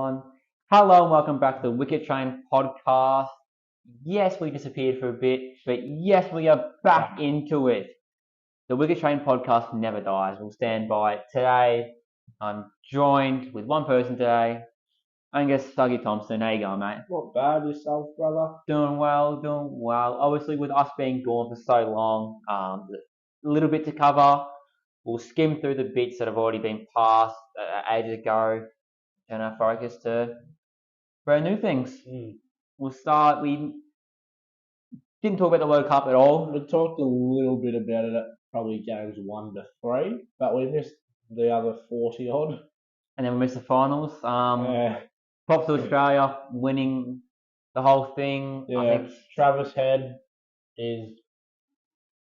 Hello and welcome back to the Wicket Train podcast. Yes, we disappeared for a bit, but yes, we are back into it. The Wicket Train podcast never dies. We'll stand by it. Today, I'm joined with one person today. Angus Stuggy Thompson. How you going, mate? Not bad yourself, brother. Doing well, doing well. Obviously, with us being gone for so long, a little bit to cover. We'll skim through the bits that have already been passed ages ago, turn our focus to brand new things. We'll start. We didn't talk about the World Cup at all. We talked a little bit about it at probably games 1 to 3, but we missed the other 40 odd. And then we missed the finals. Props to Australia winning the whole thing. Yeah, I think Travis Head is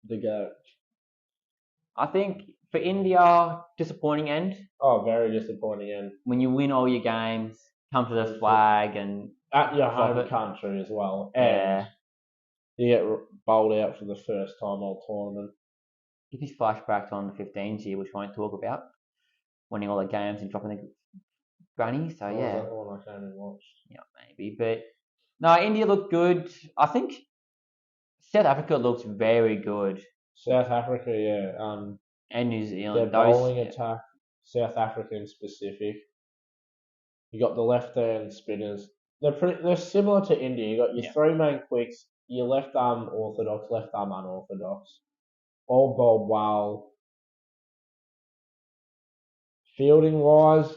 the GOAT. I think for India, disappointing end. Oh, very disappointing end. When you win all your games, come to the flag and at your home it. country as well. Yeah. And you get bowled out for the first time all tournament. If he's flashback on the 15s year, which we won't talk about, winning all the games and dropping the granny. So yeah. That one I came and watched. Yeah, maybe. But no, India looked good. I think South Africa looks very good. South Africa, yeah. And New Zealand. Their bowling attack, South African specific. You got the left-hand spinners. They're similar to India. You got your three main quicks, your left arm orthodox, left arm unorthodox. All bowled well. Fielding wise,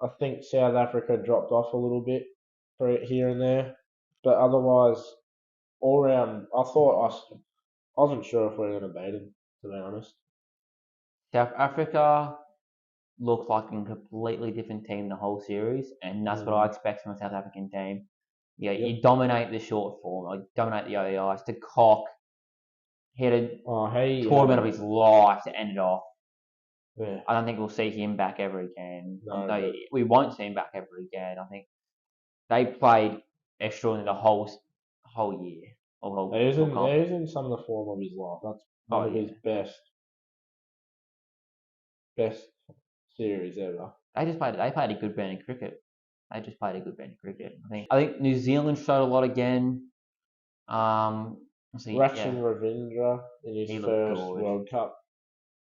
I think South Africa dropped off a little bit for here and there, but otherwise, all round, I wasn't sure if we were going to beat them, to be honest. South Africa looked like a completely different team the whole series, and that's what I expect from a South African team. Yeah, you dominate the short form, like dominate the ODIs. De Kock had a tournament of his life to end it off. Yeah. I don't think we'll see him back ever again. No, we won't see him back ever again. I think they played extraordinary the whole year. He's in some of the form of his life. That's one of his best series ever. They played a good brand of cricket. I think New Zealand showed a lot again. Rachin Ravindra in his first World Cup.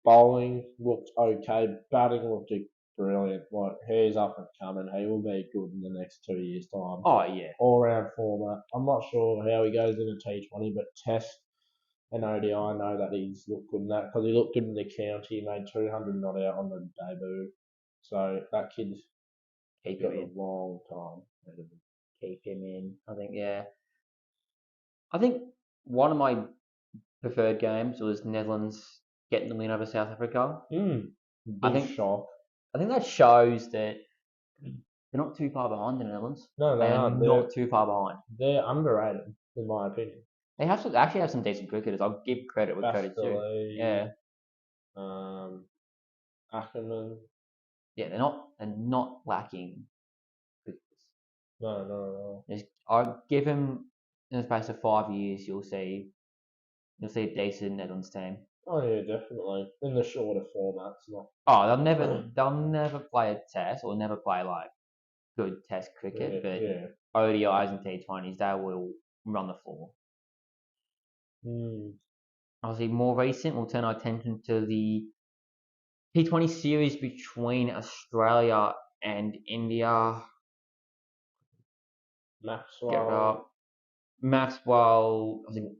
Bowling looked okay. Batting looked brilliant. Like, he's up and coming. He will be good in the next 2 years' time. Oh yeah. All round format. I'm not sure how he goes in a T20, but Test and ODI, I know that he's looked good in that because he looked good in the county. He made 200 not out on the debut. So that kid's got a long time. Keep him in. I think, yeah. I think one of my preferred games was Netherlands getting the win over South Africa. Shock. I think that shows that they're not too far behind the Netherlands. No, they aren't. Not too far behind. They're underrated, in my opinion. They actually have some decent cricketers. I'll give credit where credit's due. Yeah. Ackerman. Yeah, they're not lacking cricketers. No. I'll give him in the space of 5 years. You'll see a decent Netherlands team. Oh yeah, definitely in the shorter formats. They'll never play a test or never play like good test cricket, but ODIs and T20s they will run the floor. Obviously, more recent, we'll turn our attention to the T20 series between Australia and India. Maxwell, I think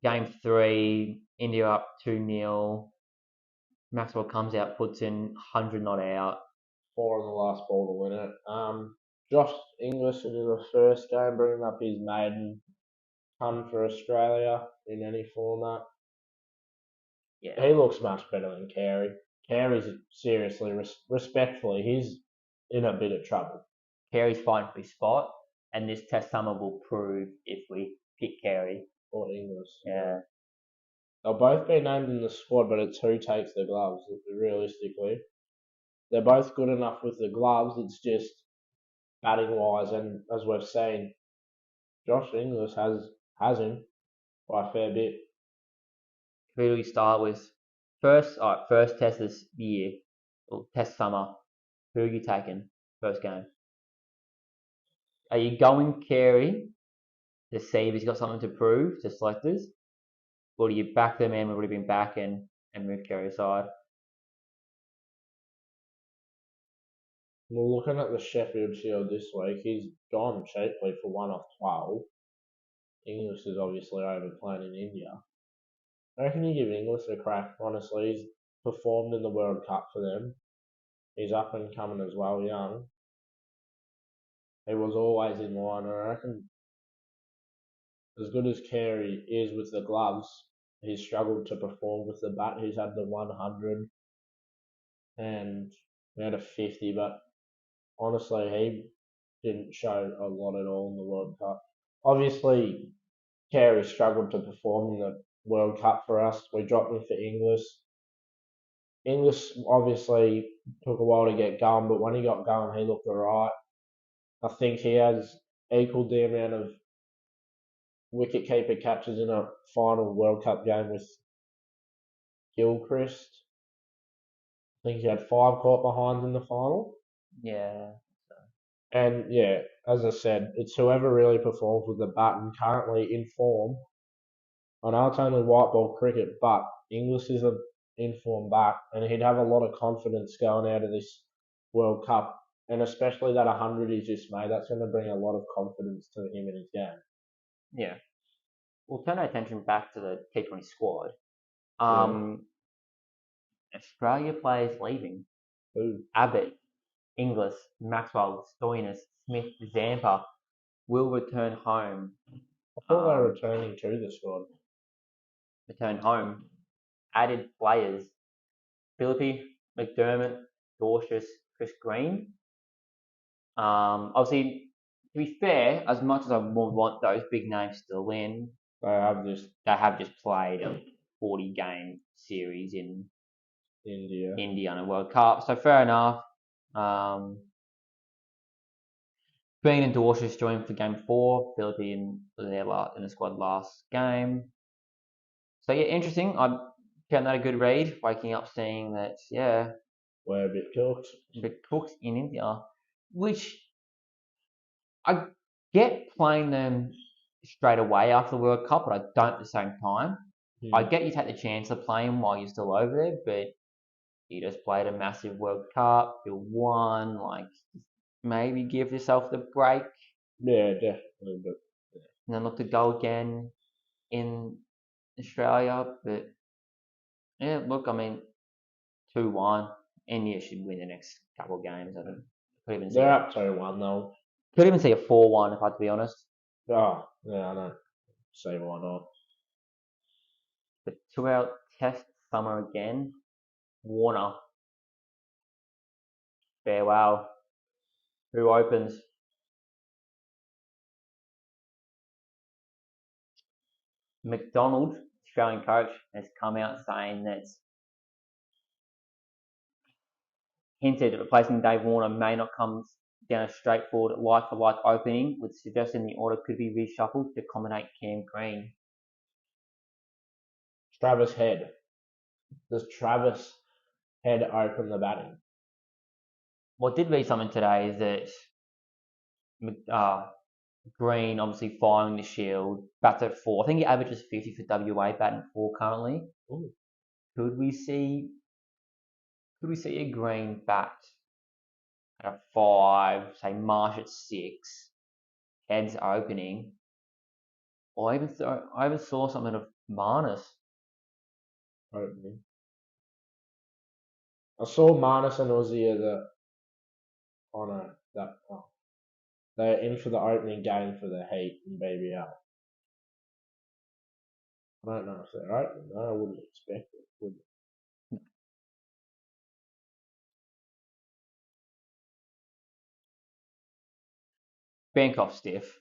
game 3, India up 2-0. Maxwell comes out, puts in 100 not out. 4 on the last ball to win it. Josh Inglis in the first game, bringing up his maiden ton for Australia in any format. Yeah, he looks much better than Carey. Carey's seriously, respectfully, he's in a bit of trouble. Carey's fighting for his spot, and this test summer will prove if we pick Carey or Inglis. Yeah. They'll both be named in the squad, but it's who takes the gloves, realistically. They're both good enough with the gloves, it's just batting-wise, and as we've seen, Josh Inglis has him by a fair bit. Who do we start with? First test this year, or test summer. Who are you taking? First game. Are you going Carey to see if he's got something to prove to selectors, or do you back the man we've already been backing and move Carey aside? Well, looking at the Sheffield Shield this week, he's gone cheaply for 1 off 12. English is obviously overplaying in India. I reckon you give English a crack. Honestly, he's performed in the World Cup for them. He's up and coming as well, young. He was always in line. I reckon as good as Carey is with the gloves, he's struggled to perform with the bat. He's had the 100 and he had a 50, but honestly, he didn't show a lot at all in the World Cup. Obviously, Carey struggled to perform in the World Cup for us. We dropped him for English. English obviously took a while to get going, but when he got going, he looked alright. I think he has equalled the amount of wicketkeeper catches in a final World Cup game with Gilchrist. I think he had 5 caught behinds in the final. Yeah. And yeah, as I said, it's whoever really performs with the bat and currently in form. I know it's only white ball cricket, but Inglis is an informed back, and he'd have a lot of confidence going out of this World Cup, and especially that 100 he's just made. That's going to bring a lot of confidence to him in his game. Yeah. We'll turn our attention back to the T20 squad. Yeah. Australia players leaving. Who? Abbott, Inglis, Maxwell, Stoinis, Smith, Zampa will return home. I thought they were returning to the squad. Return home. Added players: Philippi, McDermott, Dorcius, Chris Green. Obviously, to be fair, as much as I would want those big names still in, They have this they have just played a 40-game series in India. India and a World Cup, so fair enough. Green and Dorcius joined for Game 4. Philippi in the squad last game. So yeah, interesting. I found that a good read. Waking up seeing that, yeah, We're a bit cooked. the Cooks in India, which I get playing them straight away after the World Cup, but I don't at the same time. I get you take the chance of playing while you're still over there, but you just played a massive World Cup, you won, like maybe give yourself the break Yeah, definitely. But and then look to go again in Australia. But yeah, look, I mean, 2-1. India should win the next couple of games. I don't could even see they're up 2-1 though. could even see a 4-1 if I had to be honest. Oh, yeah, I don't see why not. But to our test summer again, Warner, farewell. Who opens? McDonald, Australian coach, has come out saying that hinted replacing Dave Warner may not come down a straightforward like for like opening, with suggesting the order could be reshuffled to accommodate Cam Green. Travis Head. Does Travis Head open the batting? What did read something today is that Green obviously firing the Shield, bats at 4. I think he averages 50 for WA, batting 4 currently. Ooh. Could we see a Green bat at a 5, say Marsh at 6, Heads opening, or I even saw something of Marnus. Opening. I saw Marnus and Aussie as a. Oh no, that. Oh. They're in for the opening game for the Heat in BBL. I don't know if they're open. No, I wouldn't expect it. Would Bancroft stiff.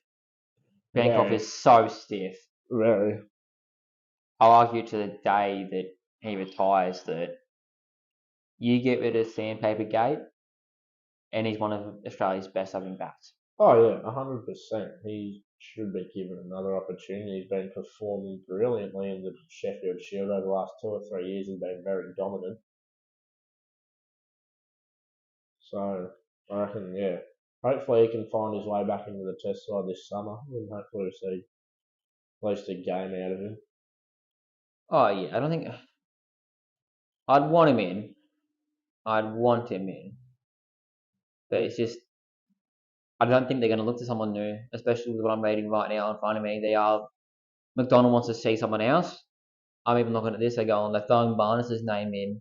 Bancroft very, is so stiff. very. I'll argue to the day that he retires that you get rid of Sandpaper Gate, and he's one of Australia's best opening bats. Oh yeah, 100%. He should be given another opportunity. He's been performing brilliantly in the Sheffield Shield over the last 2 or 3 years. He's been very dominant. So I reckon, yeah, Hopefully he can find his way back into the test side this summer, and hopefully we'll see at least a game out of him. Oh yeah, I don't think I'd want him in. I'd want him in, but it's just I don't think they're going to look to someone new, especially with what I'm reading right now in front of me. They are McDonald wants to see someone else. I'm even looking at this. They're going, they're throwing Barnes's name in,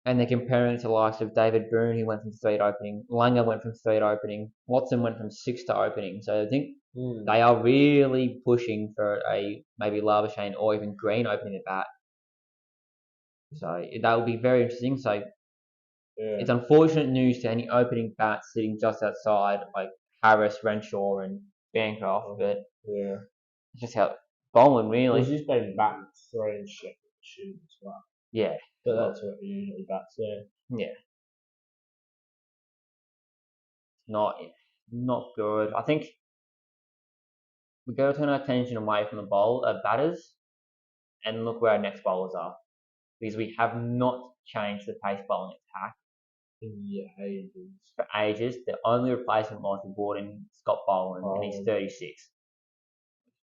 and they're comparing it to the likes of David Boone, who went from 3 to opening. Langer went from 3 to opening. Watson went from 6 to opening. So I think they are really pushing for a maybe Labuschagne or even Green opening at bat. So that will be very interesting. So it's unfortunate news to any opening bats sitting just outside, like Harris, Renshaw, and Bancroft, but Yeah. it's just how bowling really. Because he's been batting 3 and shit as well. Yeah. But that's what he usually bats there. Yeah. Not good. I think we got to turn our attention away from the batters, and look where our next bowlers are, because we have not changed the pace bowling attack for ages. The only replacement was we brought in Scott Boland, and he's 36.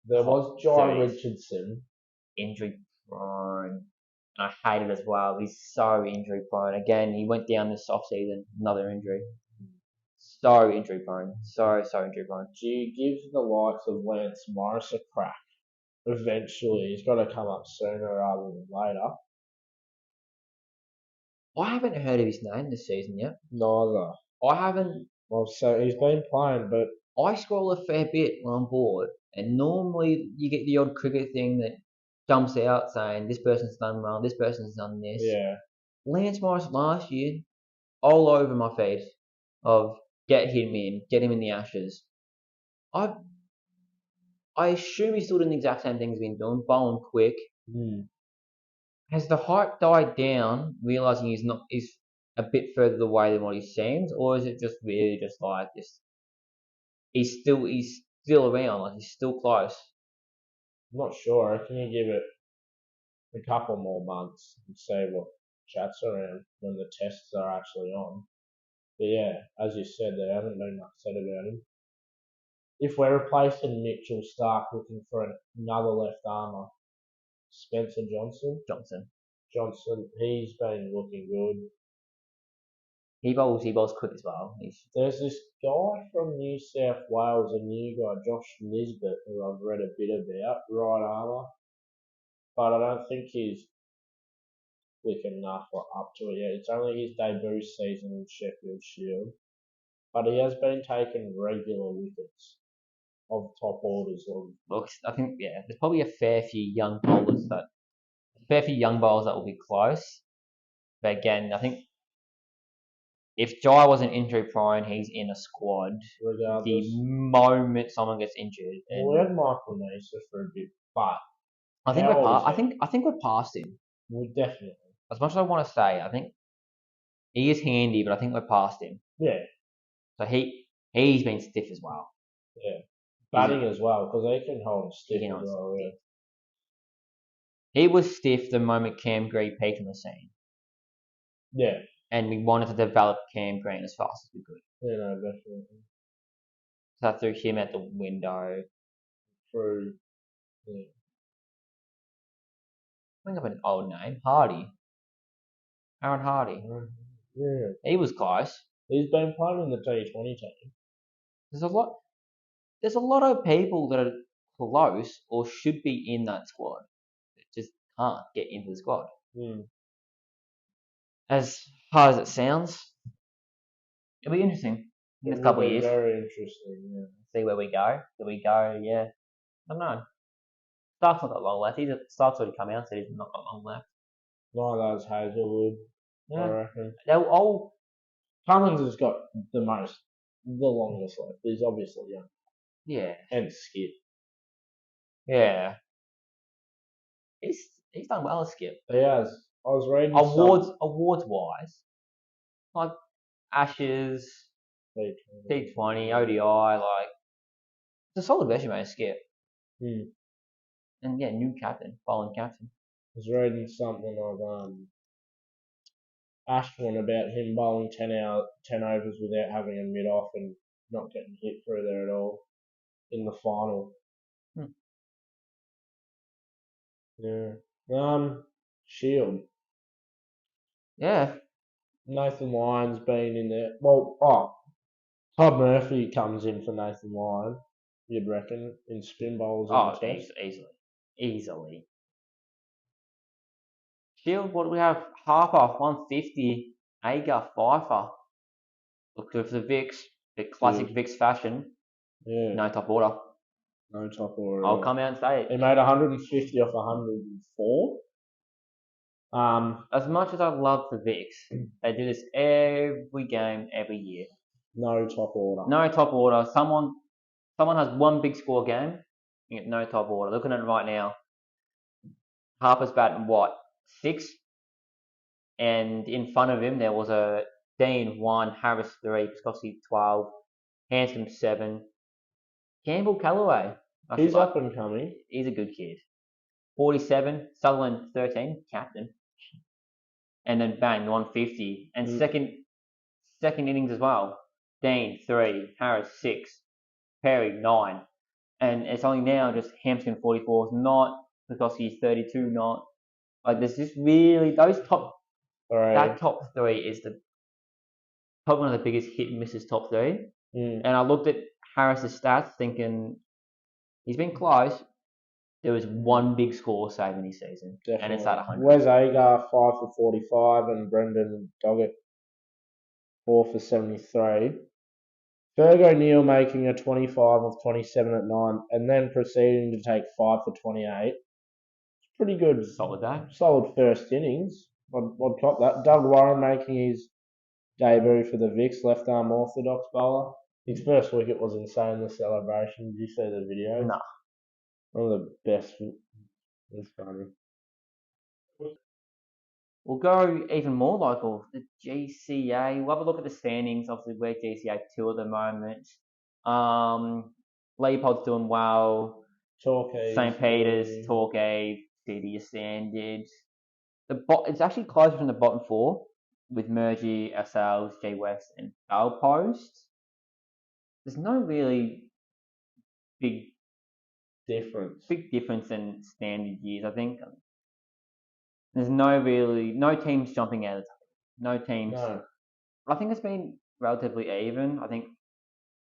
There was Jai Richardson, injury prone. And I hate it as well. He's so injury prone. Again, he went down this off season, another injury. So injury prone. So injury prone. Gee, give the likes of Lance Morris a crack. Eventually, he's got to come up sooner rather than later. I haven't heard of his name this season yet. Neither. I haven't. Well, so he's been playing, but I scroll a fair bit when I'm bored, and normally you get the odd cricket thing that jumps out saying this person's done well, this person's done this. Yeah. Lance Morris last year, all over my feed of get him in, get him in the Ashes. I assume he's still doing the exact same thing he's been doing, bowling quick. Has the hype died down, realizing he's a bit further away than what he seems, or is it just really just like this? He's still around, like he's still close. I'm not sure. I reckon you give it a couple more months and see what chats around when the tests are actually on. But yeah, as you said, there haven't been much said about him. If we're replacing Mitchell Stark looking for another left armer, Spencer Johnson, he's been looking good. He bowls quick as well. There's this guy from New South Wales, a new guy, Josh Nisbet, who I've read a bit about, right armour. But I don't think he's quick enough or up to it yet. It's only his debut season in Sheffield Shield. But he has been taking regular wickets of top orders. Look, I think there's probably a fair few young bowlers that will be close. But again, I think if Jai wasn't injury prone, he's in a squad. Regardless. The moment someone gets injured, we had Michael Nisa for a bit, but I think we're past him. We definitely. As much as I want to say, I think he is handy, but I think we're past him. Yeah. So he's been stiff as well. Yeah. Batting as well, because he can hold stiff as well. Yeah. He was stiff the moment Cam Green peaked on the scene. Yeah. And we wanted to develop Cam Green as fast as we could. Yeah, no, definitely. So I threw him at the window. True. Yeah. Bring up an old name, Hardy. Aaron Hardy. Yeah. He was close. He's been playing in the T20 team. There's a lot of people that are close or should be in that squad that just can't get into the squad. As hard as it sounds, it'll be interesting in a couple of years. Very interesting, yeah. See where we go. Do we go? Yeah. I don't know. Stark's not got long left. Stark's already come out, so he's not got long left. Neither has Hazelwood, yeah. I reckon. They're all. Cummins has got the longest left. He's obviously young. Yeah. And Skip. Yeah. He's done well as Skip. He has. I was reading awards wise, like Ashes, T20, ODI, like it's a solid resume, Skip. And yeah, new captain, bowling captain. I was reading something of Ashton about him bowling 10 overs without having a mid off and not getting hit through there at all in the final. Yeah. Shield. Yeah. Nathan Lyon's been in there. Well, Todd Murphy comes in for Nathan Lyon, you'd reckon, in spin bowls in the test. Easily. Shield, what do we have? Harper, 150. Agar, Pfeiffer. Look good for the Vicks. The classic Vicks fashion. Yeah. No top order. No top order. I'll come out and say it. He made 150 off 104. As much as I love the Vicks, they do this every game, every year. No top order. No top order. Someone has one big score game, you get no top order. Looking at it right now, Harper's batting what? 6? And in front of him there was a Dean 1, Harris 3, Piscosky 12, Handsome 7, Campbell Callaway. He's up and coming. He's a good kid. 47, Sutherland 13, captain. And then bang, 150. And second innings as well. Dean 3, Harris 6, Perry 9. And it's only now just Hampton 44, not because he's 32, not like there's just really those top. That top 3 is probably one of the biggest hit and misses top 3. And I looked at Harris's stats, thinking he's been close. There was one big score save in his season, definitely. And it's at 100. Wes Agar 5 for 45 and Brendan Doggett 4 for 73. Ferg O'Neill making a 25 of 27 at 9 and then proceeding to take 5 for 28. It's pretty good. Solid first innings. I'd cop that. Doug Warren making his debut for the Vicks, left arm orthodox bowler. His first wicket was insane, the celebration. Did you see the video? No. One of the best. It's funny. We'll go even more local. The GCA. We'll have a look at the standings. Obviously, we're GCA 2 at the moment. Leopold's doing well. Torquay. St. Peter's, Torquay, City Standard. It's actually closer from the bottom 4 with Mergy, ourselves, G West, and Post. There's no really big difference in standard years. I think there's no teams jumping out of the top. No teams. No. I think it's been relatively even. I think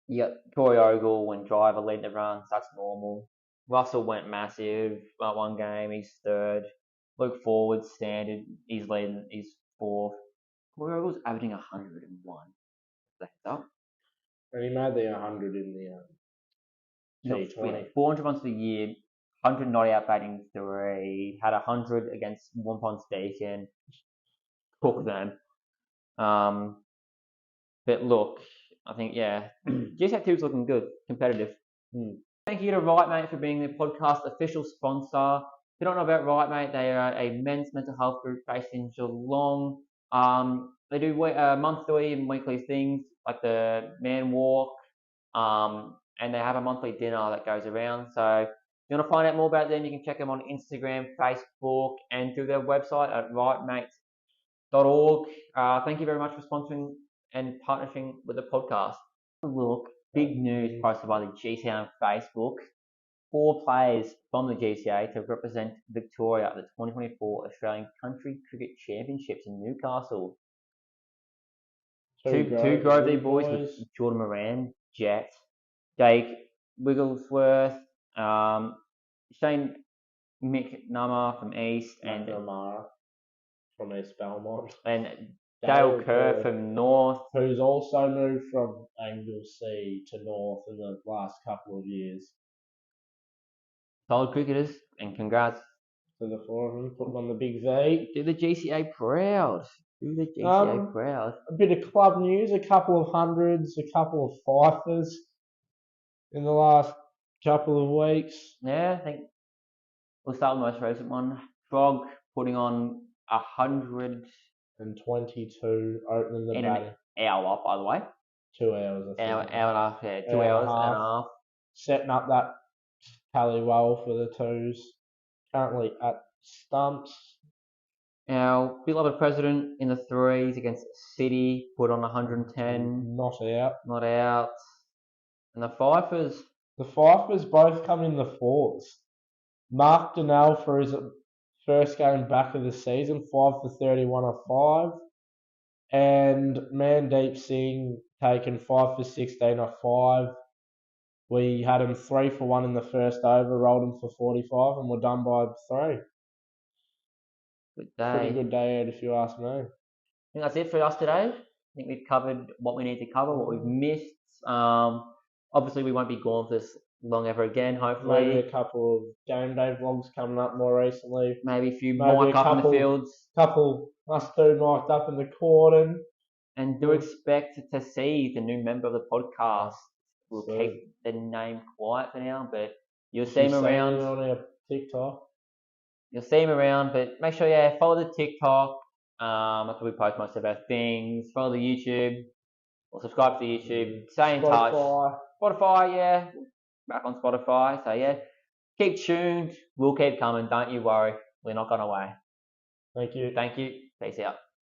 you got Troy Ogle and Driver leading the runs. That's normal. Russell went massive. One game, he's 3rd. Luke Forward standard. He's leading. He's 4th. Troy Ogle's averaging 101. That's up. And he made the 100 in the T20. 400 runs for the year, 100 not out batting 3, had 100 against Wampons Deakin, cooked them. But look, I think, GSA 2 is looking good, competitive. Thank you to Right Mate for being the podcast official sponsor. If you don't know about Right Mate, they are a men's mental health group based in Geelong. They do monthly and weekly things like the man walk, and they have a monthly dinner that goes around. So if you want to find out more about them, you can check them on Instagram, Facebook, and through their website at rightmate.org. Thank you very much for sponsoring and partnering with the podcast. Look, big news posted by the GCA on Facebook. 4 players from the GCA to represent Victoria at the 2024 Australian Country Cricket Championships in Newcastle. Two Grosvenor boys with Jordan Moran, Jet, Jake Wigglesworth, Shane McNamara from East, and McNamara from East Belmont, and Dale Kerr from North, who's also moved from Anglesea to North in the last couple of years. Solid cricketers, and congrats to the 4 of them, putting on the big V. Do the GCA proud. A bit of club news, a couple of hundreds, a couple of fifers in the last couple of weeks. Yeah, I think we'll start with the most recent one. Frog putting on 122 opening the batting. An hour, by the way. 2 hours, I think. Hour and a half, 2 hours and a half. Setting up that tally well for the 2s. Currently at stumps. Our beloved president in the 3s against City put on 110. Not out. And the Fifers, The Fifers both come in the fours. Mark Donnell for his first game back of the season, 5 for 31 off 5. And Mandeep Singh taken 5 for 16 off 5. We had him 3 for 1 in the first over, rolled him for 45, and we're done by 3. good Pretty day. good day out, if you ask me. I think that's it for us today. I think we've covered what we need to cover, what we've missed. Obviously, we won't be gone for this long ever again, hopefully. Maybe a couple of game day vlogs coming up more recently. Maybe a few Maybe mic a up in the fields. Couple, us two mic'd up in the cordon. And do expect to see the new member of the podcast. We'll keep the name quiet for now, but you'll see him around. On our TikTok. You'll see him around, but make sure, follow the TikTok. That's where we post most of our things. Follow the YouTube, or subscribe to the YouTube. Stay in touch. Spotify, yeah. Back on Spotify. So, yeah. Keep tuned. We'll keep coming. Don't you worry. We're not going away. Thank you. Thank you. Peace out.